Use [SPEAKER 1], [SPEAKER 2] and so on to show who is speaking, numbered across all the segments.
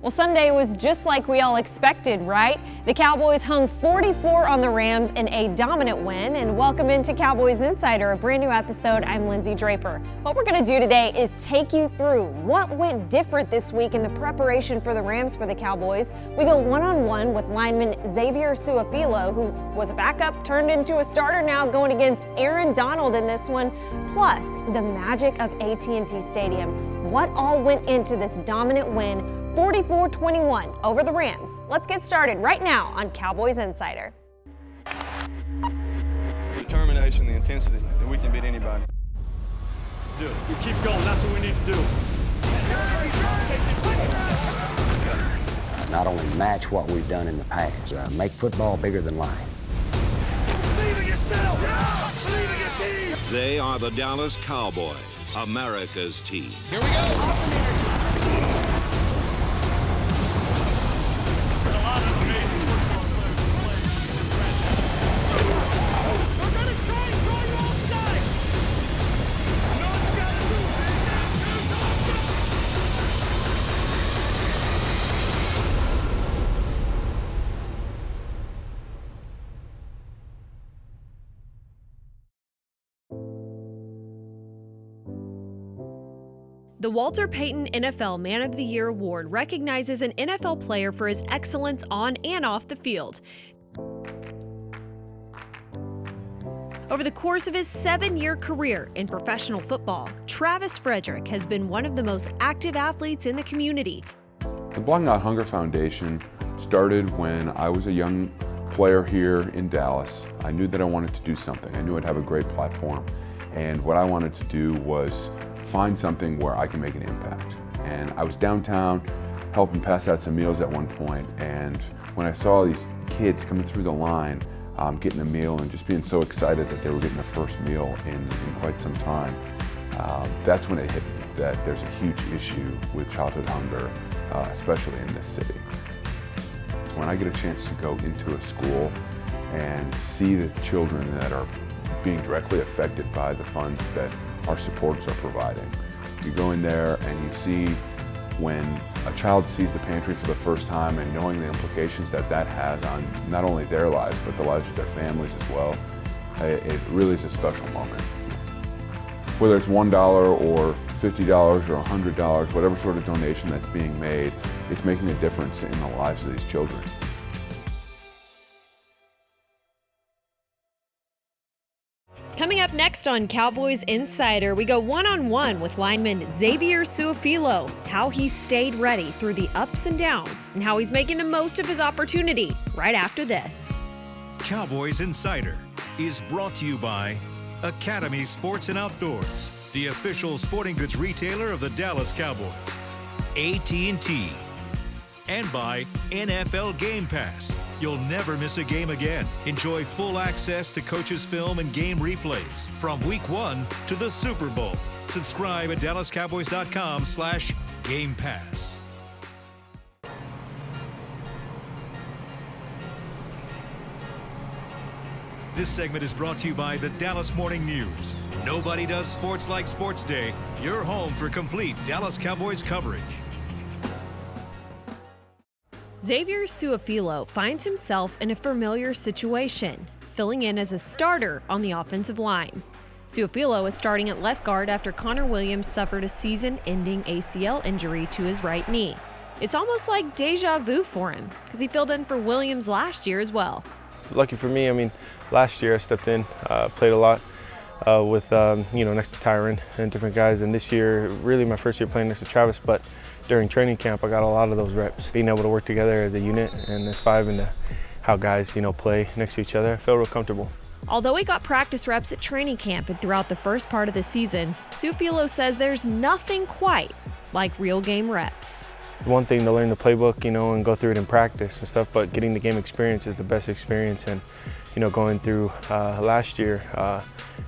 [SPEAKER 1] Well, Sunday was just like we all expected, right? The Cowboys hung 44 on the Rams in a dominant win. And welcome into Cowboys Insider, a brand new episode. I'm Lindsay Draper. What we're going to do today is take you through what went different this week in the preparation for the Rams for the Cowboys. We go one-on-one with lineman Xavier Su'a-Filo, who was a backup, turned into a starter now, going against Aaron Donald in this one. Plus, the magic of AT&T Stadium. What all went into this dominant win, 44-21 over the Rams. Let's get started right now on Cowboys Insider.
[SPEAKER 2] The determination, the intensity, that we can beat anybody.
[SPEAKER 3] We keep going, that's what we need to do.
[SPEAKER 4] Not only match what we've done in the past, make football bigger than life.
[SPEAKER 3] Believe in yourself! Believe in your team!
[SPEAKER 5] They are the Dallas Cowboys, America's team.
[SPEAKER 3] Here we go!
[SPEAKER 6] The Walter Payton NFL Man of the Year Award recognizes an NFL player for his excellence on and off the field. Over the course of his 7-year career in professional football, Travis Frederick has been one of the most active athletes in the community.
[SPEAKER 7] The Block Not Hunger Foundation started when I was a young player here in Dallas. I knew that I wanted to do something. I knew I'd have a great platform. And what I wanted to do was find something where I can make an impact. And I was downtown helping pass out some meals at one point, and when I saw these kids coming through the line getting a meal and just being so excited that they were getting their first meal in quite some time, that's when it hit me that there's a huge issue with childhood hunger, especially in this city. When I get a chance to go into a school and see the children that are being directly affected by the funds that our supporters are providing. You go in there and you see when a child sees the pantry for the first time and knowing the implications that that has on not only their lives, but the lives of their families as well, it really is a special moment. Whether it's $1 or $50 or $100, whatever sort of donation that's being made, it's making a difference in the lives of these children.
[SPEAKER 6] Coming up next on Cowboys Insider, we go one-on-one with lineman Xavier Su'a-Filo, how he stayed ready through the ups and downs, and how he's making the most of his opportunity right after this.
[SPEAKER 8] Cowboys Insider is brought to you by Academy Sports and Outdoors, the official sporting goods retailer of the Dallas Cowboys, AT&T, and by NFL Game Pass. You'll never miss a game again. Enjoy full access to coaches' film and game replays from Week 1 to the Super Bowl. Subscribe at DallasCowboys.com/Game Pass. This segment is brought to you by the Dallas Morning News. Nobody does sports like Sports Day. Your home for complete Dallas Cowboys coverage.
[SPEAKER 6] Xavier Su'a-Filo finds himself in a familiar situation, filling in as a starter on the offensive line. Su'a-Filo is starting at left guard after Connor Williams suffered a season-ending ACL injury to his right knee. It's almost like deja vu for him, because he filled in for Williams last year as well.
[SPEAKER 9] Lucky for me, last year I stepped in, played a lot with, next to Tyron and different guys, and this year, really my first year playing next to Travis, but during training camp, I got a lot of those reps. Being able to work together as a unit and as five and how guys, play next to each other, I felt real comfortable.
[SPEAKER 6] Although he got practice reps at training camp and throughout the first part of the season, Su'a-Filo says there's nothing quite like real game reps.
[SPEAKER 9] One thing to learn the playbook, and go through it in practice and stuff, but getting the game experience is the best experience. And, going through last year,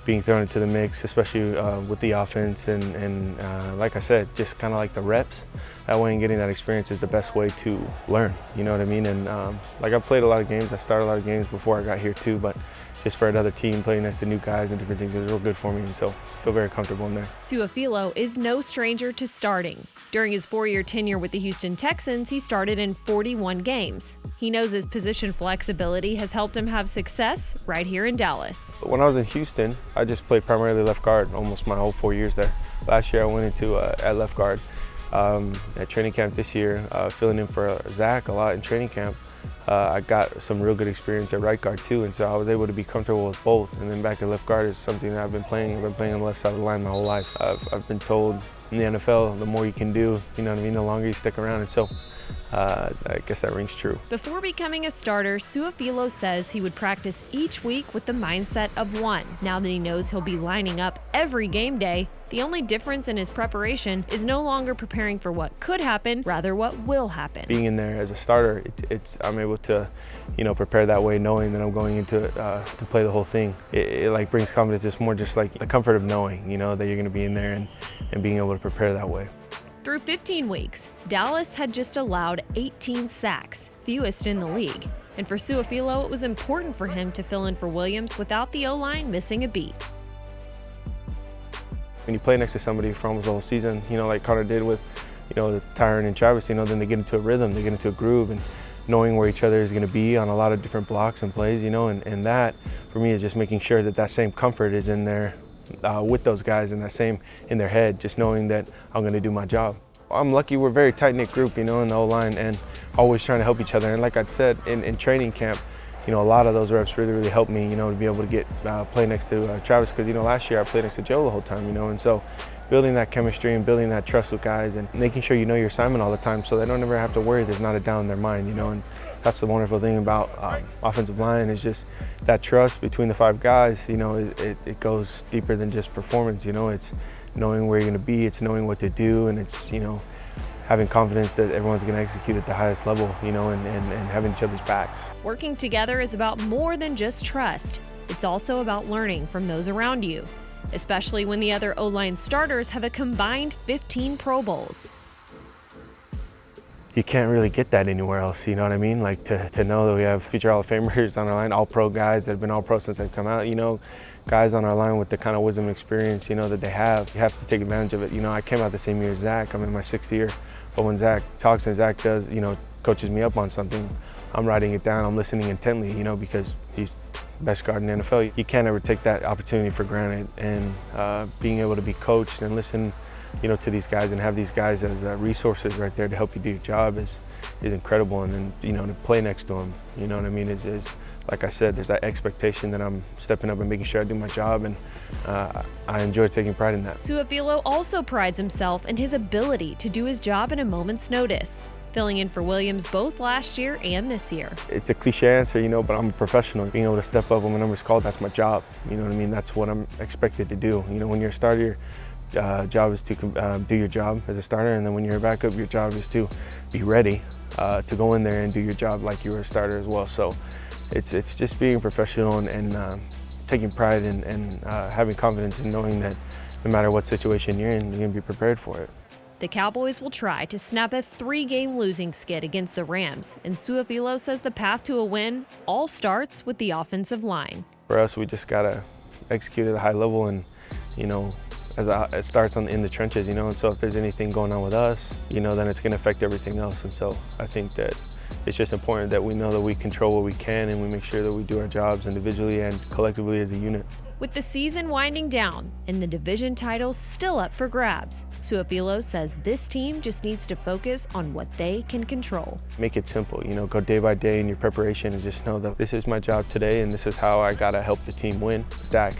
[SPEAKER 9] being thrown into the mix, especially with the offense, and like I said, just kind of like the reps. That way, and getting that experience is the best way to learn. You know what I mean? And I've played a lot of games. I started a lot of games before I got here too, but just for another team, playing next to new guys and different things is real good for me, and so I feel very comfortable in there.
[SPEAKER 6] Su'a-Filo is no stranger to starting. During his 4-year tenure with the Houston Texans, he started in 41 games. He knows his position flexibility has helped him have success right here in Dallas.
[SPEAKER 9] When I was in Houston, I just played primarily left guard almost my whole 4 years there. Last year I went into at left guard. At training camp this year, filling in for Zach a lot in training camp. I got some real good experience at right guard too, and so I was able to be comfortable with both. And then back at left guard is something that I've been playing. I've been playing on the left side of the line my whole life. I've been told in the NFL, the more you can do, you know what I mean, the longer you stick around, and so I guess that rings true.
[SPEAKER 6] Before becoming a starter, Su'a-Filo says he would practice each week with the mindset of one. Now that he knows he'll be lining up every game day, the only difference in his preparation is no longer preparing for what could happen, rather what will happen.
[SPEAKER 9] Being in there as a starter, I'm able to, prepare that way, knowing that I'm going into it to play the whole thing. It like brings confidence. It's more just like the comfort of knowing, that you're going to be in there and being able to prepare that way.
[SPEAKER 6] Through 15 weeks, Dallas had just allowed 18 sacks, fewest in the league. And for Su'a-Filo, it was important for him to fill in for Williams without the O-line missing a beat.
[SPEAKER 9] When you play next to somebody for almost the whole season, like Connor did with, Tyron and Travis, then they get into a rhythm, they get into a groove, and knowing where each other is going to be on a lot of different blocks and plays, and that, for me, is just making sure that same comfort is in there with those guys and that same in their head, just knowing that I'm going to do my job. I'm lucky we're a very tight-knit group, in the O-line, and always trying to help each other. And like I said, in training camp, a lot of those reps really helped me, to be able to get play next to Travis, because, last year I played next to Joe the whole time, and so building that chemistry and building that trust with guys and making sure you know your assignment all the time so they don't ever have to worry there's not a doubt in their mind, and that's the wonderful thing about offensive line is just that trust between the 5 guys, it goes deeper than just performance, it's knowing where you're going to be, it's knowing what to do, and it's, having confidence that everyone's going to execute at the highest level, and having each other's backs.
[SPEAKER 6] Working together is about more than just trust. It's also about learning from those around you, especially when the other O-line starters have a combined 15 Pro Bowls.
[SPEAKER 9] You can't really get that anywhere else, you know what I mean? Like to know that we have future Hall of Famers on our line, all-pro guys that have been all-pro since they've come out, guys on our line with the kind of wisdom and experience, that they have. You have to take advantage of it. I came out the same year as Zach. I'm in my 6th year. But when Zach talks and Zach does, coaches me up on something, I'm writing it down, I'm listening intently, because he's best guard in the NFL. You can't ever take that opportunity for granted, and being able to be coached and listen to these guys and have these guys as resources right there to help you do your job is incredible. And then, to play next to them, is like I said, there's that expectation that I'm stepping up and making sure I do my job, and I enjoy taking pride in that.
[SPEAKER 6] Su'a-Filo also prides himself in his ability to do his job at a moment's notice, filling in for Williams both last year and this year.
[SPEAKER 9] It's a cliche answer, but I'm a professional. Being able to step up when my number's called, that's my job. That's what I'm expected to do. When you're a starter, job is to do your job as a starter, and then when you're a backup, your job is to be ready to go in there and do your job like you were a starter as well. So it's just being professional and taking pride and having confidence in knowing that no matter what situation you're in, you're going to be prepared for it.
[SPEAKER 6] The Cowboys will try to snap a 3-game losing skid against the Rams, and Su'a-Filo says the path to a win all starts with the offensive line.
[SPEAKER 9] For us, we just got to execute at a high level, and, it starts in the trenches, and so if there's anything going on with us, then it's going to affect everything else. And so I think that it's just important that we know that we control what we can and we make sure that we do our jobs individually and collectively as a unit.
[SPEAKER 6] With the season winding down and the division title still up for grabs, Su'a-Filo says this team just needs to focus on what they can control.
[SPEAKER 9] Make it simple, go day by day in your preparation and just know that this is my job today and this is how I gotta help the team win. Dak,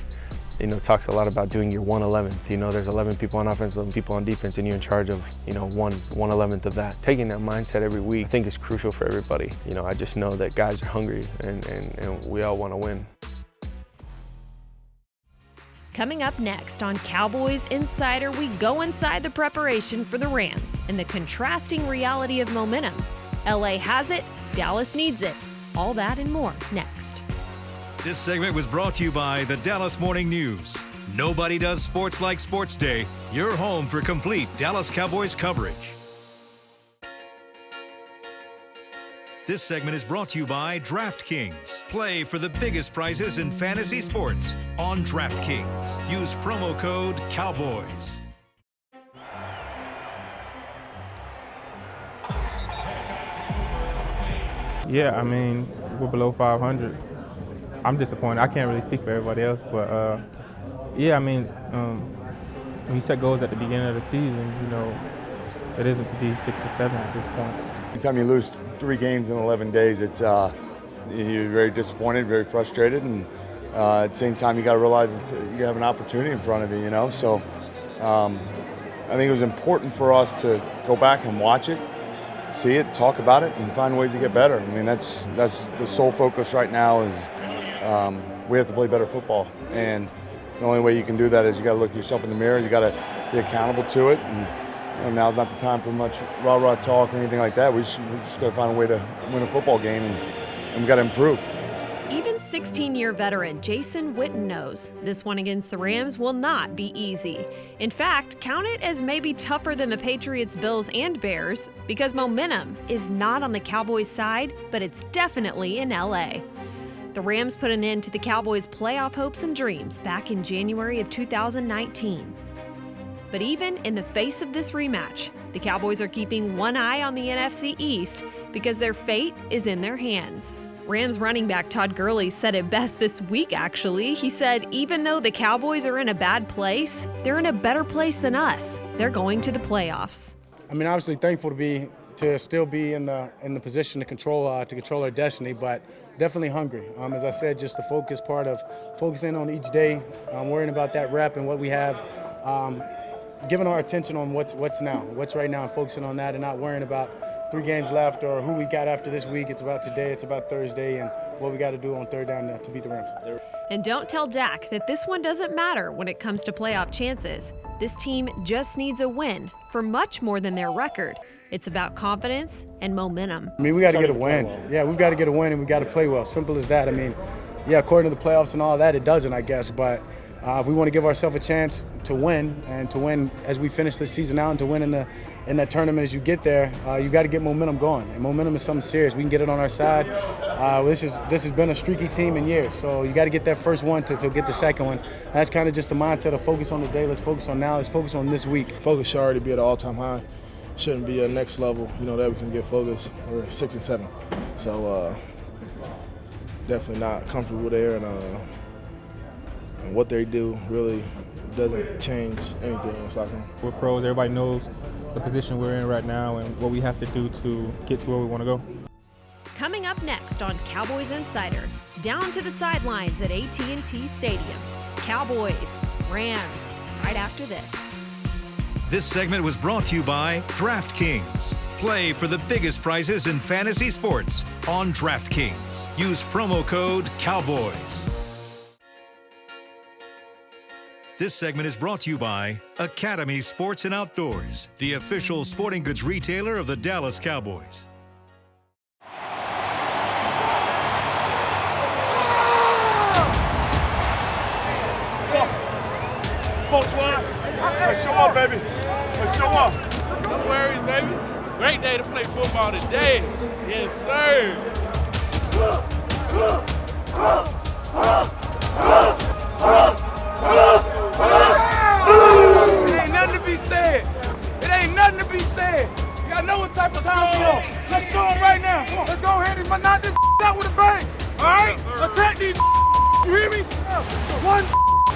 [SPEAKER 9] talks a lot about doing your 1/11th. There's 11 people on offense, 11 people on defense, and you're in charge of, 1/11th of that. Taking that mindset every week, I think is crucial for everybody. I just know that guys are hungry and we all want to win.
[SPEAKER 6] Coming up next on Cowboys Insider, we go inside the preparation for the Rams and the contrasting reality of momentum. LA has it, Dallas needs it. All that and more next.
[SPEAKER 8] This segment was brought to you by the Dallas Morning News. Nobody does sports like Sports Day. Your home for complete Dallas Cowboys coverage. This segment is brought to you by DraftKings. Play for the biggest prizes in fantasy sports on DraftKings. Use promo code Cowboys.
[SPEAKER 10] Yeah, I mean, we're below 500. I'm disappointed. I can't really speak for everybody else, but yeah, I mean, when you set goals at the beginning of the season, you know, it isn't to be 6 or 7 at this point.
[SPEAKER 11] Anytime you lose 3 games in 11 days, it's you're very disappointed, very frustrated, and at the same time, you got to realize you have an opportunity in front of you. You know, so I think it was important for us to go back and watch it, see it, talk about it, and find ways to get better. I mean, that's the sole focus right now is we have to play better football, and the only way you can do that is you got to look yourself in the mirror. You got to be accountable to it, and now's not the time for much rah-rah talk or anything like that. We're just got to find a way to win a football game, and we got to improve.
[SPEAKER 6] Even 16-year veteran Jason Witten knows this one against the Rams will not be easy. In fact, count it as maybe tougher than the Patriots, Bills, and Bears, because momentum is not on the Cowboys' side, but it's definitely in LA. The Rams put an end to the Cowboys' playoff hopes and dreams back in January of 2019. But even in the face of this rematch, the Cowboys are keeping one eye on the NFC East because their fate is in their hands. Rams running back Todd Gurley said it best this week, actually. He said, even though the Cowboys are in a bad place, they're in a better place than us. They're going to the playoffs.
[SPEAKER 12] I mean, obviously thankful to still be in the position to control our destiny, but definitely hungry. As I said, just the focus part of focusing on each day, worrying about that rep and what we have, giving our attention on what's now, what's right now, and focusing on that and not worrying about 3 games left or who we got after this week. It's about today, it's about Thursday, and what we got to do on third down to beat the Rams.
[SPEAKER 6] And don't tell Dak that this one doesn't matter when it comes to playoff chances. This team just needs a win for much more than their record. It's about confidence and momentum.
[SPEAKER 12] I mean, we got to get a win. Yeah, we've got to get a win, and we got to play well. Simple as that. I mean, yeah, according to the playoffs and all that, it doesn't, I guess, but if we want to give ourselves a chance to win, and to win as we finish this season out, and to win in that tournament as you get there, you got to get momentum going. And momentum is something serious. We can get it on our side. This has been a streaky team in years, so you got to get that first one to get the second one. And that's kind of just the mindset of focus on the day. Let's focus on now. Let's focus on this week.
[SPEAKER 13] Focus should already be at an all-time high. Shouldn't be a next level, you know, that we can get focused. We're 6 and 7, so definitely not comfortable there, and what they do really doesn't change anything in soccer.
[SPEAKER 10] We're pros. Everybody knows the position we're in right now and what we have to do to get to where we want to go.
[SPEAKER 6] Coming up next on Cowboys Insider, down to the sidelines at AT&T Stadium. Cowboys, Rams, right after this.
[SPEAKER 8] This segment was brought to you by DraftKings. Play for the biggest prizes in fantasy sports on DraftKings. Use promo code Cowboys. This segment is brought to you by Academy Sports and Outdoors, the official sporting goods retailer of the Dallas Cowboys.
[SPEAKER 3] Come on, Twan. Let's show up, baby. Let's show up.
[SPEAKER 14] No worries, baby. Great day to play football today. Yes, sir.
[SPEAKER 3] It ain't nothing to be said. It ain't nothing to be said. Y'all know what type of time we on. Let's show them right now. Let's go ahead and knock this out with a bang. All right? Attack these. You hear me? One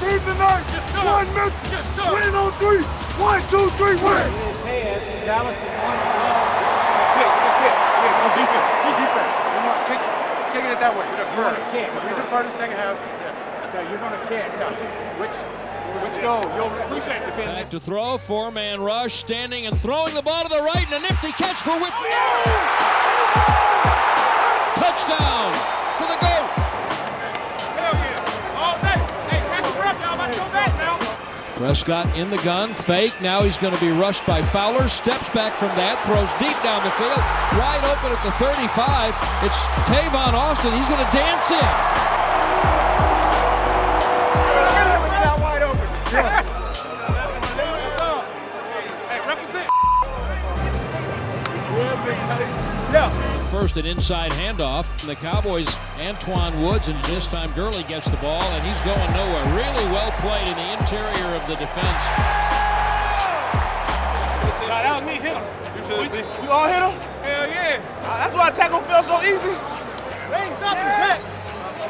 [SPEAKER 3] team tonight. One mission. Win on 3. 1, 2, 3, win.
[SPEAKER 12] Dallas is on the top. Let's kick. Yeah, no defense. Defense. You want to kick it. Kicking it that way. You defer the second half. Yes. Okay, you're going to kick. Which goal? You'll appreciate defending.
[SPEAKER 15] Back to throw, 4-man rush, standing and throwing the ball to the right, and a nifty catch for Whit. Touchdown for the GOAT.
[SPEAKER 3] Hell yeah. All day. Hey, catch your breath, y'all. Let's go back now.
[SPEAKER 15] Prescott in the gun, fake. Now he's going to be rushed by Fowler. Steps back from that, throws deep down the field. Wide open at the 35. It's Tavon Austin. He's going to dance in.
[SPEAKER 3] Hey, represent. Yeah, big tape. Yeah.
[SPEAKER 15] first, an inside handoff. The Cowboys, Antoine Woods, and this time Gurley gets the ball, and he's going nowhere. Really well played in the interior of the defense.
[SPEAKER 3] That was me, hit him. We all hit him? Hell yeah. That's why tackle felt so easy. They ain't stopped us yet.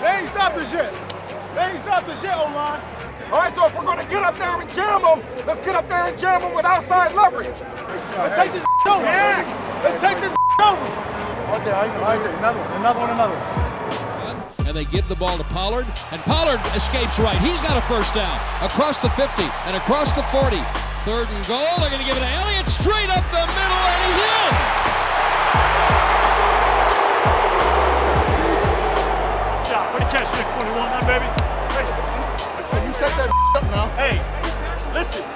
[SPEAKER 3] They ain't stopped us yet. They ain't stopped us yet, O-line. All right, so if we're going to get up there and jam them, let's get up there and jam them with outside leverage. Let's take this over. Yeah. Let's take this over. Okay, another one.
[SPEAKER 15] And they give the ball to Pollard, and Pollard escapes right. He's got a first down across the 50 and across the 40. 3rd and goal. They're going to give it to Elliott straight up the middle, and he's in.
[SPEAKER 3] Way to catch Nick 21, man, baby. Hey, you set that up now. Hey, listen.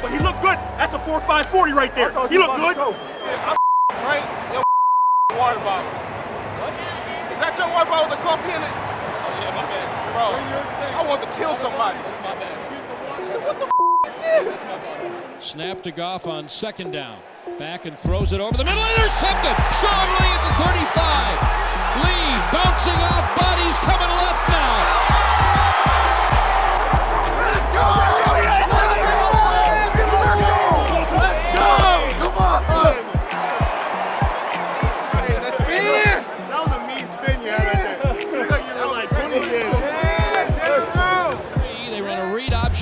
[SPEAKER 3] But he looked good. That's a 4.5 40 right there. He looked good. Right? Your water bottle. What? Is that your water bottle with the coffee in it? Oh, yeah, my bad. Bro, I want to kill somebody. That's my bad. I said, what the is this? That's my bad.
[SPEAKER 15] Snap to Goff on 2nd down. Back and throws it over the middle. Intercepted. Sean Lee at the 35. Lee bouncing off bodies, coming left now.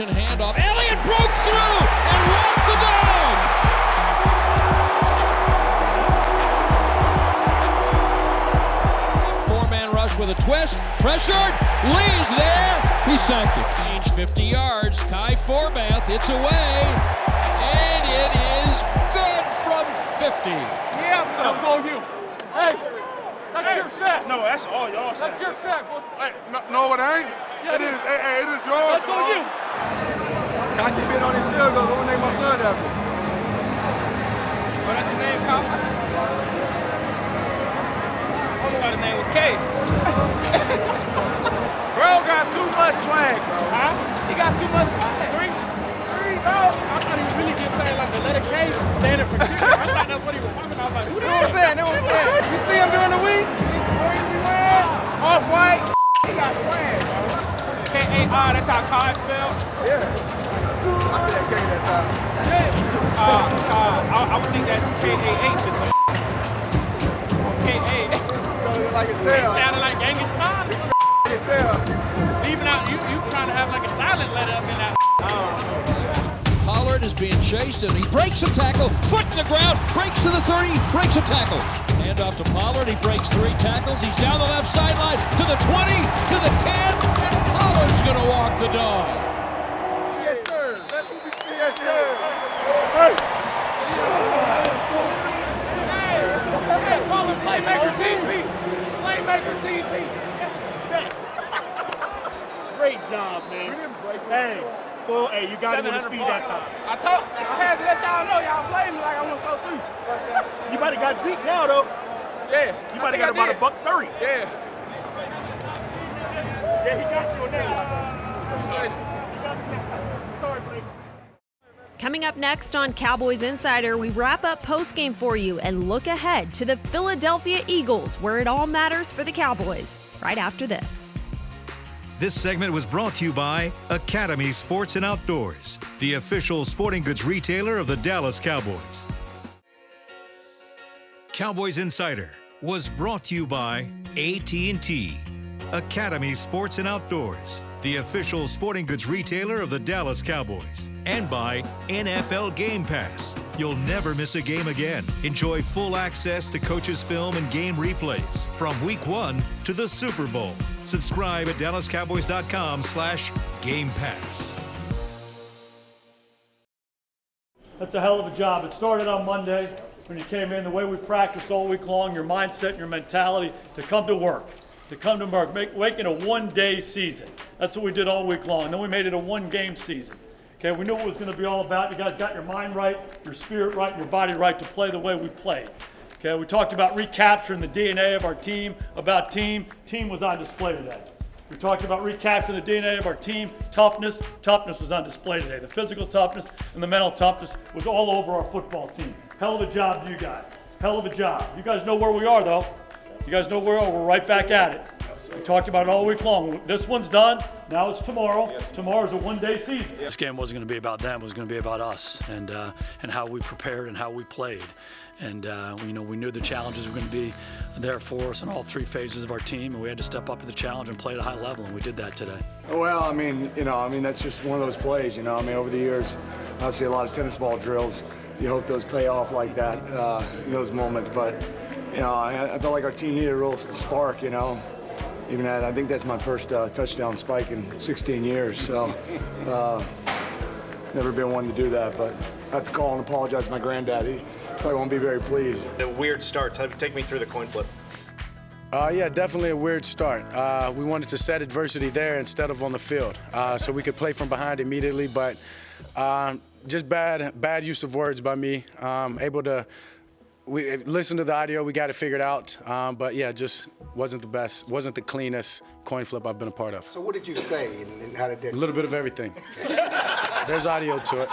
[SPEAKER 15] Handoff. Elliott broke through and walked the dog. Four-man rush with a twist. Pressured. Lee's there. He sacked it. Change 50 yards. Kai Forbath. It's away. And it is good from 50.
[SPEAKER 3] Yes, sir. That's on you. Hey, that's your sack. No, that's all y'all sack. That's your sack. Hey, no, it ain't. Yeah, it is. Hey, it is yours. That's on you. I can bid on his field goal. I'm gonna name my son after. What is his name, Kyle? I don't know why his name was K. Bro got too much swag, bro. Huh? He got too much swag. Three, bro. I thought he was really just saying like the letter K standing for kicker. I thought that's what he was talking about. Like, who that? Know what I'm saying? You see him during the week? He's wearing off-white. He got swag, bro. K-A-R, that's how Kai spelled? Yeah. I said K that time. I would think that's K-A-H or something. K-A. Spelled like it sounds. It sounded like Genghis Khan. It sounds. Even out, you trying to have like a silent letter up in that.
[SPEAKER 15] Pollard is being chased and he breaks a tackle. Foot to the ground, breaks to the 30, breaks a tackle. Hand off to Pollard, he breaks 3 tackles. He's down the left sideline to the 20, to the 10, and Pollard's gonna walk the dog.
[SPEAKER 3] Yes, sir. Let me be clear. Yes, sir. Hey, call him Playmaker Team P. Playmaker Team P. Great job, man. We didn't break. Hey. Well, hey, you got him with the speed that time. I had to let y'all know y'all played me like I went 4-3. You might have got Zeke now, though. Yeah. You might have got about $130. Yeah. Yeah, he got you on that. Sorry, Blake.
[SPEAKER 6] Coming up next on Cowboys Insider, we wrap up postgame for you and look ahead to the Philadelphia Eagles, where it all matters for the Cowboys, right after this.
[SPEAKER 8] This segment was brought to you by Academy Sports and Outdoors, the official sporting goods retailer of the Dallas Cowboys. Cowboys Insider was brought to you by AT&T. Academy Sports and Outdoors, the official sporting goods retailer of the Dallas Cowboys. And by NFL Game Pass. You'll never miss a game again. Enjoy full access to coaches' film and game replays from Week 1 to the Super Bowl. Subscribe at DallasCowboys.com/Game Pass.
[SPEAKER 16] That's a hell of a job. It started on Monday when you came in, the way we practiced all week long, your mindset and your mentality to come to work. Making a one-day season. That's what we did all week long. And then we made it a one-game season. Okay, we knew what it was going to be all about. You guys got your mind right, your spirit right, and your body right to play the way we played. Okay, we talked about recapturing the DNA of our team, about team. Team was on display today. We talked about recapturing the DNA of our team, toughness. Toughness was on display today. The physical toughness and the mental toughness was all over our football team. Hell of a job to you guys. Hell of a job. You guys know where we are, though. You guys know where we are. We're right back at it. We talked about it all week long. This one's done. Now it's tomorrow. Tomorrow's a one-day season.
[SPEAKER 17] This game wasn't going to be about them. It was going to be about us and how we prepared and how we played. And we knew the challenges were going to be there for us in all three phases of our team, and we had to step up to the challenge and play at a high level, and we did that today.
[SPEAKER 11] Well, I mean, that's just one of those plays. Over the years, I see a lot of tennis ball drills. You hope those pay off like that in those moments. But I felt like our team needed a real spark. Even that, I think that's my first touchdown spike in 16 years. So, never been one to do that. But I have to call and apologize to my granddad. He probably won't be very pleased.
[SPEAKER 18] A weird start. Take me through the coin flip.
[SPEAKER 12] Yeah, definitely a weird start. We wanted to set adversity there instead of on the field, so we could play from behind immediately. But just bad use of words by me. We listened to the audio, we got it figured out. But yeah, just wasn't the best, wasn't the cleanest coin flip I've been a part of.
[SPEAKER 19] So what did you say and how did that?
[SPEAKER 12] A little bit of everything. There's audio to it.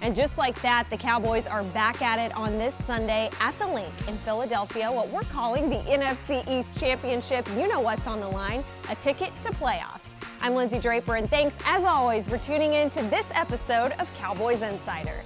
[SPEAKER 1] And just like that, the Cowboys are back at it on this Sunday at the Link in Philadelphia, what we're calling the NFC East Championship. You know what's on the line, a ticket to playoffs. I'm Lindsay Draper, and thanks as always for tuning in to this episode of Cowboys Insider.